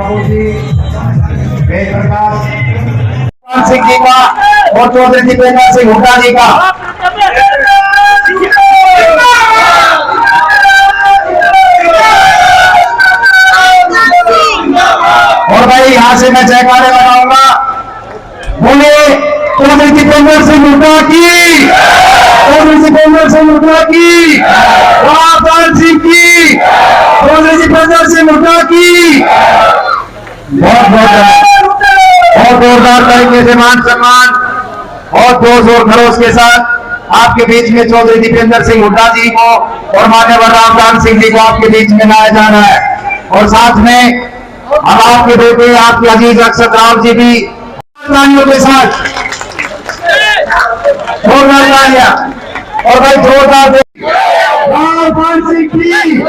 बाबू जी, वेद प्रकाश सिंह जी का और चौधरी दीपेंद्र सिंह हुड्डा जी का। और भाई यहाँ से मैं जयकारे लगाऊंगा, बोले चौधरी दीपेंद्र सिंह हुड्डा की, चौधरी दीपेंद्र सिंह हुड्डा की, राम सिंह की, चौधरी दीपेंद्र सिंह हुड्डा की। बहुत जोरदार तरीके से मान सम्मान और जोश और खरोश के साथ आपके बीच में चौधरी दीपेंद्र सिंह हुड्डा जी को और मान्यवर रामदान सिंह जी को आपके बीच में लाया जा रहा है। और साथ में अब आपके बेटे आपके अजीज अक्षत राव जी भी तालियों के साथ जोरदार तालियां। और भाई जोरदार रामदान सिंह की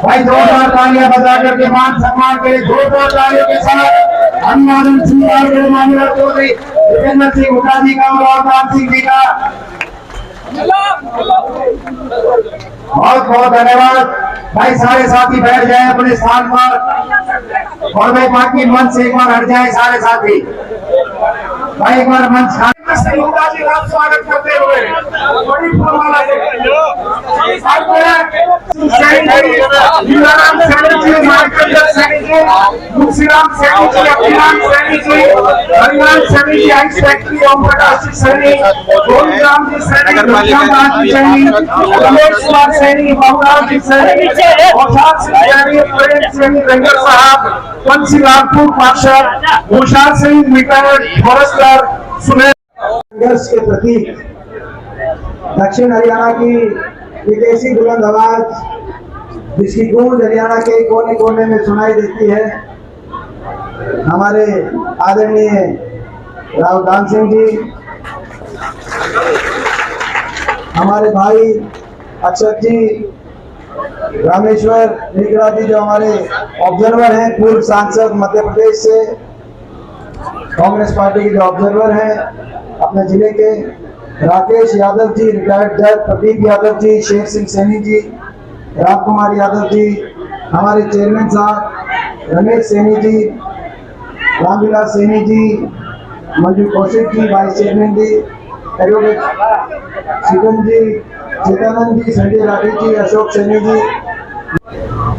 भाई जोरदार तालियां बजा करके मान सम्मान के जोरदार तालियों के साथ अभिवादन स्वीकार करें माननीय चौधरी दीपेंद्र सिंह हुड्डा जी का और रामदान सिंह जी का। बहुत बहुत धन्यवाद भाई। सारे साथी बैठ जाए अपने स्थान पर और भाई बाकी मंच से एक बार हट जाए सारे साथी। भाई एक बार मंच हुड्डा जी का स्वागत करते हुए बड़ी फुलमाला मुंशीराम सैनी जी, अभिराम सैनी जी, हरिराम सैनी जी, आइस फैक्ट्री ओम प्रकाश जी सैनी, गोविंदराम जी सैनी, घनश्याम जी सैनी, रमेश कुमार सैनी, बाबूराव जी सैनी, औषाद सिंह सैनी, प्रेम सैनी, रंगर साहब, पंची लालपुर पार्षद, भूषण सिंह रिटायर्ड फॉरेस्टर, सुमेर संघर्ष के प्रतीक दक्षिण हरियाणा की विदेशी बुलंद आवाज जिसकी गूंज हरियाणा के कोने कोने में सुनाई देती है, हमारे आदरणीय रामदान सिंह जी, हमारे भाई अक्षत जी, रामेश्वर निगरा जी जो हमारे ऑब्जर्वर हैं, पूर्व सांसद मध्य प्रदेश से कांग्रेस पार्टी के जो ऑब्जर्वर हैं अपने जिले के, राकेश यादव जी रिटायर्ड जज, प्रदीप यादव जी, शेर सिंह सैनी जी, राम कुमार यादव जी, हमारे चेयरमैन साहब रमेश सैनी जी, रामविलास सैनी जी, मंजू कौशिक जी, वाइस चेयरमैन जी, एडवोकेट शिवम जी, चेतानंद जी, संजय राठी जी, अशोक सैनी जी।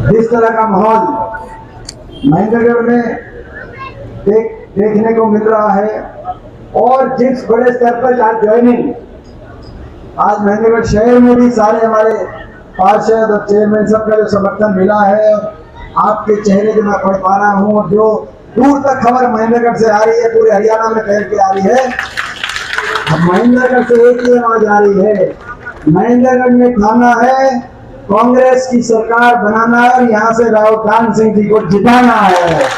जिस तरह का माहौल महेंद्रगढ़ में देखने को मिल रहा है और जिस बड़े स्तर पर आज ज्वाइनिंग आज महेंद्रगढ़ शहर में भी सारे हमारे पार्षद और चेयरमैन सबका जो समर्थन मिला है, आपके चेहरे जो मैं पढ़ पा रहा हूँ और जो दूर तक खबर महेंद्रगढ़ से आ रही है, पूरे हरियाणा में फैल के आ रही है। महेंद्रगढ़ से एक ही आवाज आ रही है, महेंद्रगढ़ में खाना है, कांग्रेस की सरकार बनाना है और यहाँ से रामदान सिंह जी को जिताना है।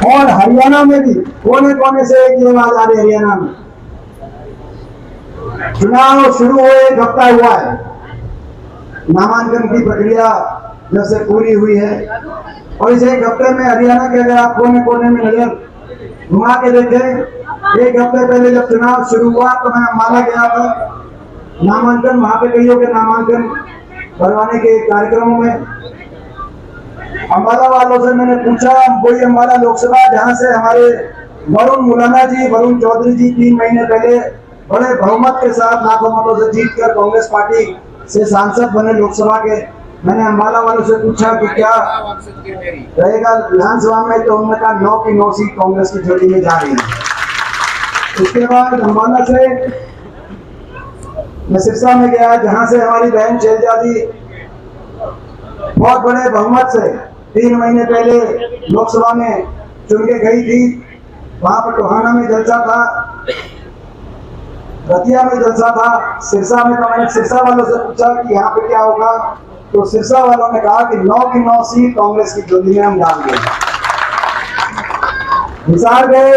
और हरियाणा में भी कोने कोने से एक ही आवाज आ रही है। हरियाणा में चुनाव शुरू हुए एक हफ्ता हुआ है, नामांकन की प्रक्रिया जब से पूरी हुई है और इस एक हफ्ते में हरियाणा के अगर आप कोने कोने में नजर घुमा के देखें, एक हफ्ते पहले जब चुनाव शुरू हुआ तो मैं अम्बाला गया था, नामांकन वहां पे कईयों के नामांकन भरवाने के कार्यक्रमों में। अम्बाला वालों से मैंने पूछा, कोई अम्बाला लोकसभा जहां से हमारे वरुण मुलाना जी, वरुण चौधरी जी 3 महीने पहले बड़े बहुमत के साथ लाखों मतों से जीतकर कांग्रेस पार्टी से सांसद बने लोकसभा के, मैंने अम्बाला वालों से पूछा कि क्या रहेगा विधानसभा में, तो उन्होंने कहा 9 की 9 सीट कांग्रेस की झोली में जा रही है। उसके बाद अम्बाला से मैं सिरसा में गया, जहां से हमारी बहन शैलजा जी बहुत बड़े बहुमत से 3 महीने पहले लोकसभा में चुन के गई थी। वहां पर टोहाना में जलसा था, रतिया में जलसा था, सिरसा में। तो मैंने सिरसा वालों से पूछा कि यहाँ पे क्या होगा, तो सिरसा वालों ने कहा कि 9 की 9 सीट कांग्रेस की झोली में हम डाल देंगे। हिसार गए,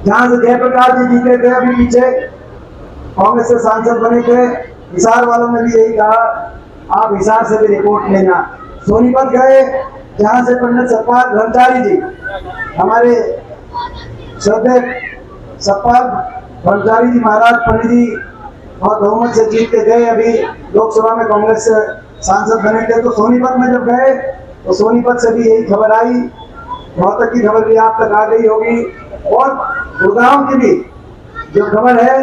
जहां से जयप्रकाश जी जीते थे, अभी पीछे कांग्रेस से सांसद बने थे, हिसार वालों ने भी यही कहा आप हिसार से भी रिपोर्ट लेना। सोनीपत गए, जहां से पंडित सतपाल ब्रह्मचारी जी, हमारे श्रद्धेय सतपाल ब्रह्मचारी जी महाराज पंडित जी बहुत बहुमत से जीत के गए, अभी लोकसभा में कांग्रेस से सांसद बने थे। तो सोनीपत में जब गए तो सोनीपत से भी यही खबर आई, रोहतक की खबर भी आप तक आ गई होगी, और गुड़गांव की भी जो खबर है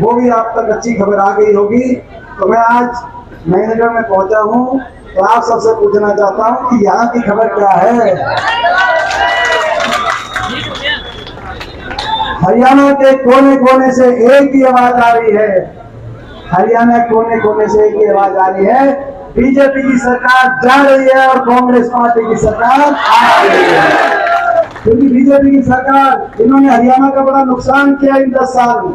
वो भी आप तक अच्छी खबर आ गई होगी। तो मैं आज महेंद्रगढ़ में पहुंचा हूं, तो आप सबसे पूछना चाहता हूं कि यहाँ की खबर क्या है। हरियाणा के कोने कोने से एक ही आवाज आ रही है, हरियाणा कोने कोने से एक ही आवाज आ रही है, बीजेपी की सरकार जा रही है और कांग्रेस पार्टी की सरकार आ रही है। क्योंकि बीजेपी की सरकार, इन्होंने हरियाणा का बड़ा नुकसान किया इन 10 साल में।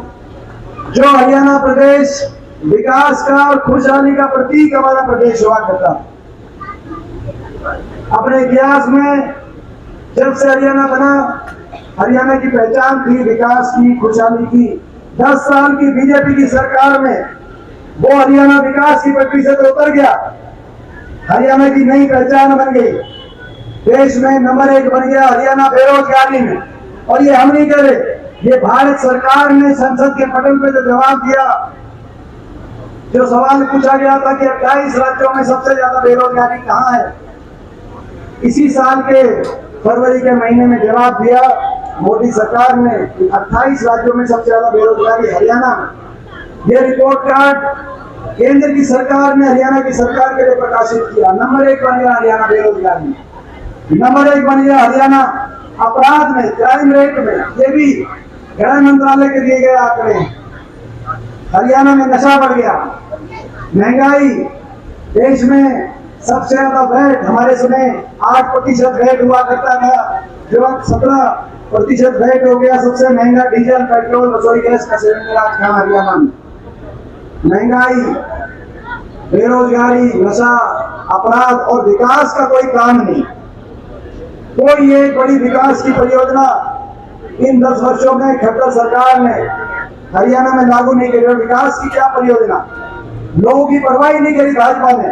जो हरियाणा प्रदेश विकास का और खुशहाली का प्रतीक हमारा प्रदेश हुआ करता, अपने इतिहास में जब से हरियाणा बना, हरियाणा की पहचान थी विकास की, खुशहाली की। 10 साल की बीजेपी की सरकार में वो हरियाणा विकास की पटरी से तो उतर गया, हरियाणा की नई पहचान बन गई, देश में नंबर 1 बन गया हरियाणा बेरोजगारी में। और ये हम नहीं कह रहे, ये भारत सरकार ने संसद के पटल पे जो जवाब दिया, जो सवाल पूछा गया था कि 28 राज्यों में सबसे ज्यादा बेरोजगारी कहाँ है, इसी साल के फरवरी के महीने में जवाब दिया मोदी सरकार ने, 28 राज्यों में सबसे ज्यादा बेरोजगारी हरियाणा में। ये रिपोर्ट कार्ड केंद्र की सरकार ने हरियाणा की सरकार के लिए प्रकाशित किया। नंबर 1 बन गया हरियाणा बेरोजगारी में, नंबर 1 बन गया हरियाणा अपराध में, क्राइम रेट में। ये भी गृह मंत्रालय के दिए गए आंकड़े हैं। हरियाणा में नशा बढ़ गया, महंगाई, देश में सबसे ज्यादा वैट, हमारे समय 8% वैट हुआ करता था, जो अब 17% वैट हो गया। सबसे महंगा डीजल, पेट्रोल, रसोई गैस का सिलेंडर आज कहाँ हरियाणा में। महंगाई, बेरोजगारी, नशा, अपराध और विकास का कोई काम नहीं। कोई एक बड़ी विकास की परियोजना इन 10 वर्षों में खट्टर सरकार ने हरियाणा में लागू नहीं करी। विकास की क्या परियोजना, लोगों की परवाह नहीं करी भाजपा ने।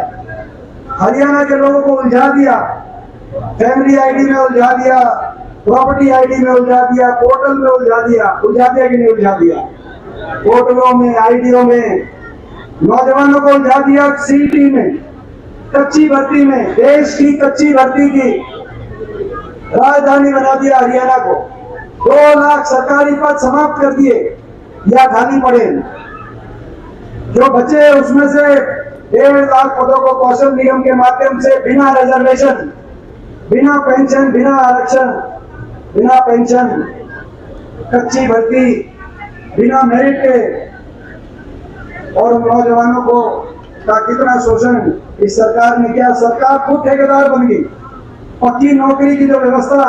हरियाणा के लोगों को उलझा दिया, फैमिली आईडी में उलझा दिया, प्रॉपर्टी आईडी में उलझा दिया, पोर्टल में उलझा दिया कि नहीं उलझा दिया, पोर्टलों में, आईडियों में नौजवानों को उलझा दिया, सीटी में, कच्ची भर्ती में, देश की कच्ची भर्ती की राजधानी बना दिया हरियाणा को। 2 लाख सरकारी पद समाप्त कर दिए या खाली पड़े, जो बचे उसमें से 1.5 लाख पदों को कौशल निगम के माध्यम से बिना रिजर्वेशन, बिना पेंशन, बिना आरक्षण, बिना पेंशन, कच्ची भर्ती, बिना मेरिट के, और नौजवानों को का कितना शोषण इस सरकार ने किया। सरकार खुद ठेकेदार बन गई। पक्की नौकरी की जो व्यवस्था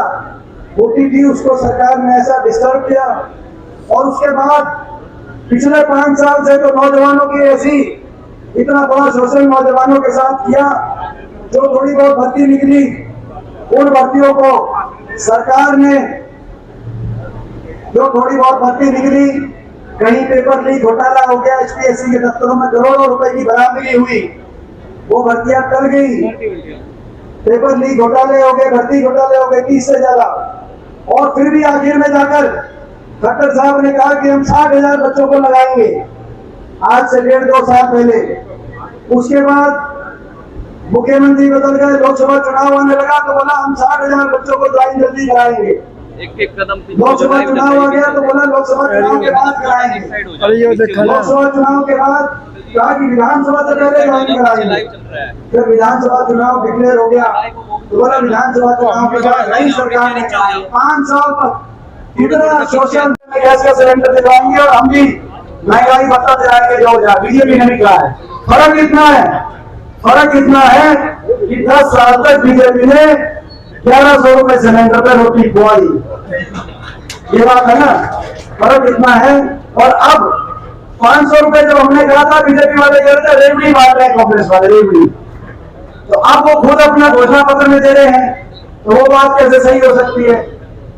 होती थी उसको सरकार ने ऐसा डिस्टर्ब किया। और उसके बाद पिछले 5 साल से तो नौजवानों की ऐसी इतना बड़ा शोषण नौजवानों के साथ किया। जो थोड़ी बहुत भर्ती निकली, उन भर्तियों को सरकार ने, जो थोड़ी बहुत भर्ती निकली, कहीं पेपर लीक घोटाला हो गया, HPSC के दफ्तरों में करोड़ों रुपए की बरामदगी हुई, वो भर्तियां टल गई। पेपर लीक घोटाले हो गए, भर्ती घोटाले हो गए 30 से ज्यादा। और फिर भी आखिर में जाकर खट्टर साहब ने कहा कि हम 60,000 बच्चों को लगाएंगे, आज से 1.5-2 साल पहले। उसके बाद मुख्यमंत्री बदल गए, लोकसभा चुनाव आने लगा तो बोला हम 60,000 बच्चों को ज्वाइन जल्दी कराएंगे। एक कदम लोकसभा चुनाव आ गया तो बोला लोकसभा चुनाव के बाद कराएंगे। लोकसभा चुनाव के बाद कहा कि विधानसभा से पहले ज्वाइन कराएंगे। फिर विधानसभा चुनाव डिक्लेयर हो गया तो बोला विधानसभा चुनाव के बाद नई सरकार ने 5 साल तक इतना शोषण, गैस का सिलेंडर दिलवाएंगे और हम भी महंगाई भत्ता दिलाएंगे जो जा। बीजेपी ने निकला है। फर्क इतना है कि 10 साल तक बीजेपी ने 1100 रुपए सिलेंडर पर रोटी खुआई। ये बात है ना, फर्क इतना है। और अब 500 रुपए जब हमने कहा था, बीजेपी वाले कह रहे थे रेवड़ी बांट रहे हैं, कांग्रेस वाले रेवड़ी। तो अब वो खुद अपना घोषणा पत्र में दे रहे हैं, तो वो बात कैसे सही हो सकती है।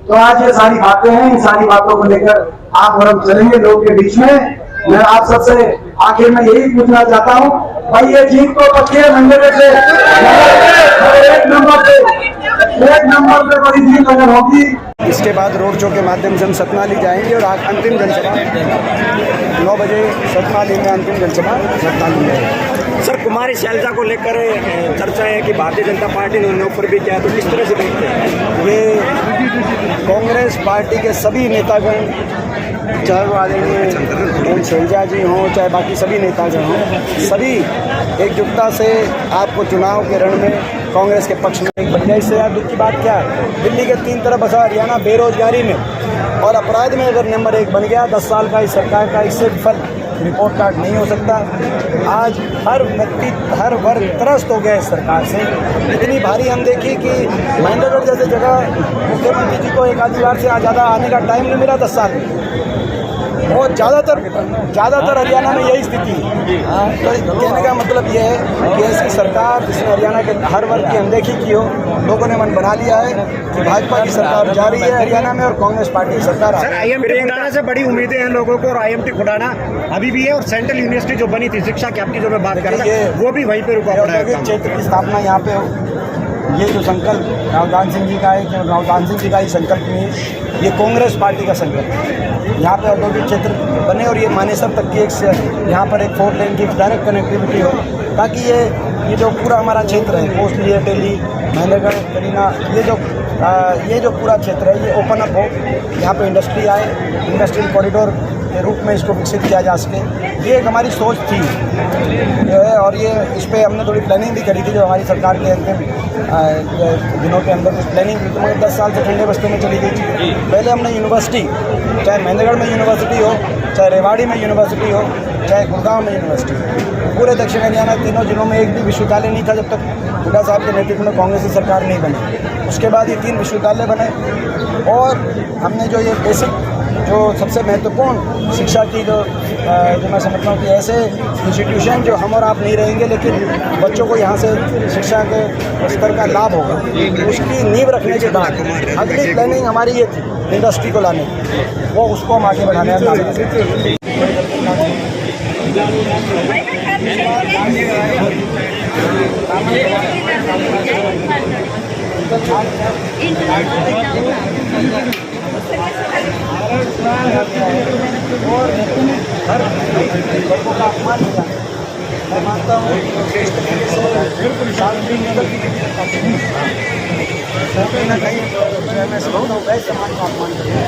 तो आज ये सारी बातें हैं, इन सारी बातों को लेकर आप और हम चलेंगे लोगों के बीच में। मैं आप सबसे आखिर में यही पूछना चाहता हूँ, भाई ये जीत तो पक्की है मंडे से, एक नंबर पे बड़ी जीत अगर होगी। इसके बाद रोड शो के माध्यम से हम सतनाली जाएंगे और आज अंतिम जनसभा 9 बजे सतनाली में, अंतिम जनसभा सतनाली में। सर, कुमारी शैलजा को लेकर चर्चा है कि भारतीय जनता पार्टी ने उन्हें ऑफर भी किया, तो किस तरह से देखते हैं? ये कांग्रेस पार्टी के सभी नेतागण, चाहे वो आदरणीय एम शैलजा जी हों, चाहे बाकी सभी नेतागण हों, सभी एकजुटता से आपको चुनाव के रण में कांग्रेस के पक्ष में एक बन गया। इससे यार दुख की बात क्या है? दिल्ली के 3 तरफ बसा हरियाणा बेरोजगारी में और अपराध में अगर नंबर 1 बन गया, 10 साल का इस सरकार का इससे विफल रिपोर्ट कार्ड नहीं हो सकता। आज हर व्यक्ति, हर वर्ग त्रस्त हो गया इस सरकार से। इतनी भारी अनदेखी कि महेंद्रगढ़ जैसे जगह मुख्यमंत्री जी को एक आधी बार से ज़्यादा आने का टाइम नहीं मिला 10 साल में, और ज़्यादातर हरियाणा में यही स्थिति है। तो कहने का मतलब ये है कि ऐसी सरकार जिसने हरियाणा के हर वर्ग की अनदेखी की हो, लोगों ने मन बना लिया है कि भाजपा की सरकार जा रही है हरियाणा में और कांग्रेस पार्टी की सरकार आ रही है। IMT खुडाना से बड़ी उम्मीदें हैं लोगों को, और IMT खुडाना अभी भी है, और सेंट्रल यूनिवर्सिटी जो बनी थी शिक्षा की, आपकी जो मैं बात कर रहा था, वो भी वहीं पे रुका पड़ा है। क्षेत्र की स्थापना यहाँ पे हो, ये जो संकल्प रावदान सिंह जी का है, जो रावदान सिंह जी का ही संकल्प नहीं है, ये कांग्रेस पार्टी का संकल्प है। यहाँ पे औद्योगिक क्षेत्र बने और ये मानेसर तक की एक यहाँ पर एक 4 लेन की डायरेक्ट कनेक्टिविटी हो, ताकि ये जो पूरा हमारा क्षेत्र है, कोसली, टेली, महेंद्रगढ़, करीना, ये जो पूरा क्षेत्र है, ये ओपन अप हो, यहाँ पे इंडस्ट्री आए, इंडस्ट्रियल कॉरिडोर के रूप में इसको विकसित किया जा सके। ये एक हमारी सोच थी और ये इस पर हमने थोड़ी प्लानिंग भी करी थी, जो हमारी सरकार के अंतिम दिनों के अंदर कुछ प्लानिंग भी, तो मगर 10 साल से ठंडे बस्ते में चली गई थी। पहले हमने यूनिवर्सिटी, चाहे महेंद्रगढ़ में यूनिवर्सिटी हो, चाहे रेवाड़ी में यूनिवर्सिटी हो, चाहे गुड़गांव में यूनिवर्सिटी हो, पूरे दक्षिण हरियाणा तीनों जिलों में एक भी विश्वविद्यालय नहीं था जब तक हुड्डा साहब के नेतृत्व में कांग्रेस की सरकार नहीं बनी। उसके बाद ये 3 विश्वविद्यालय बने, और हमने जो ये बेसिक, जो सबसे महत्वपूर्ण शिक्षा की जो मैं समझता हूँ कि ऐसे इंस्टीट्यूशन जो हम और आप नहीं रहेंगे, लेकिन बच्चों को यहाँ से शिक्षा के स्तर का लाभ होगा, उसकी नींव रखने के बाद अगली प्लानिंग हमारी ये थी इंडस्ट्री को लाने की, वो उसको हम आगे बढ़ाने का काम करते हैं। और हर वर्गों का अपमान किया, मैं मानता हूँ इस तरीके से शांति कहीं ना कहीं मैं समझता हूँ वैसे समाज का अपमान करना